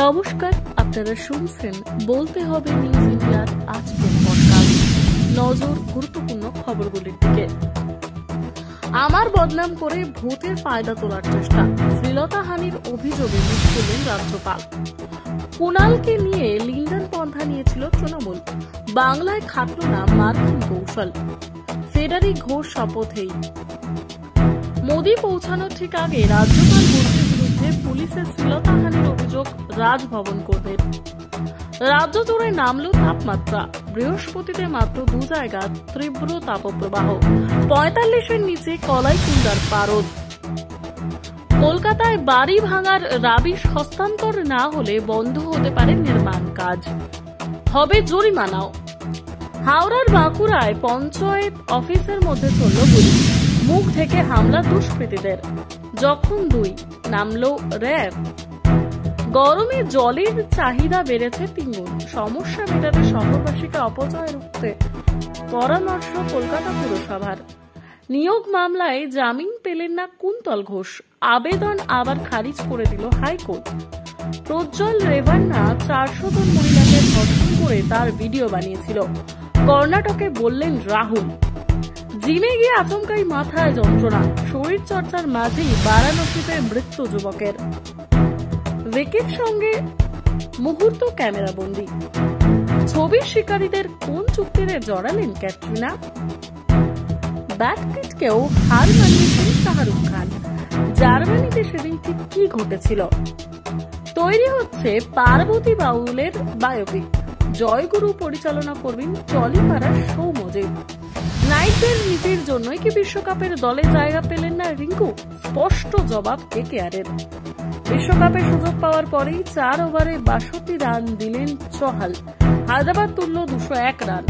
নমস্কার, আপনারা শুনছেন বলতে হবে নিউজ ইন্ডিয়ার আজকের পডকাস্ট। নজর গুরুত্বপূর্ণ খবরগুলির দিকে। আমার বদনাম করে ভোটের ফায়দা তোলার চেষ্টা, শ্লীলতাহানির অভিযোগে মুখ খুললেন রাজ্যপাল। কুণালকে নিয়ে লিন্ডন পন্থা নিয়েছিল তৃণমূল, বাংলায় খাটল না মার্কিন কৌশল। ফেডারি ঘোষ শপথেই মোদি পৌঁছানোর ঠিক আগে রাজ্যপাল মোদীর বিরুদ্ধে পুলিশের শ্লীলতাহানির অভিযোগ রাজভবন করবেন। রাজ্য জুড়ে নামল তাপমাত্রা, বৃহস্পতিতে মাত্র 2 জায়গা তীব্র তাপপ্রবাহ, 45-এর নিচে কলাইকুণ্ডার পারদ। কলকাতায় বাড়ি ভাঙার রাবিশ হস্তান্তর না হলে বন্ধ হতে পারে নির্মাণ কাজ, হবে জরিমানাও। হাওড়ার বাঁকুড়ায় পঞ্চায়েত অফিসের মধ্যে চলল গুলি, মুখ থেকে হামলা দুষ্কৃতীদের, জখম 2, নামল র্যাব। গরমে জলের চাহিদা বেড়েছে 3 গুণ, সমস্যা মেটাতে শহরবাসীকে অপচয় রুখতে পরামর্শ কলকাতা পুরসভার। নিয়োগ মামলায় জামিন পেলেন না কুন্তল ঘোষ, আবেদন আবার খারিজ করে দিল হাইকোর্ট। প্রজ্জ্বল রেভান্না 400 জন মহিলাকে ধর্ষণ করে তার ভিডিও বানিয়েছিল, কর্ণাটকে বললেন রাহুল। জিমে গিয়ে আচমকাই মাথায় যন্ত্রণা, শরীর চর্চার মাঝেই বারাণসীতে মৃত্যু যুবকের। উইকের সঙ্গে মুহূর্ত ক্যামেরাবন্দি, ছবির শিকারীদের কোন চুক্তিতে জড়ালেন ক্যাটরিনা। ব্যাটপিটকেও হার মানিয়েছেন শাহরুখ খান। জার্মানিতে সেদিন ঠিক কি ঘটেছিল? তৈরি হচ্ছে পার্বতী বাউলের বায়োপিক, জয়গুরু পরিচালনা করবেন টলিপাড়ার সৌমজিৎ। নাইটদের নীতির জন্যই কি বিশ্বকাপের দলে জায়গা পেলেন না রিঙ্কু? স্পষ্ট জবাব কেকেআরের। বিশ্বকাপে সুযোগ পাওয়ার পরেই 4 ওভারে 62 রান দিলেন চহাল, হায়দ্রাবাদ তুলল 201 রান।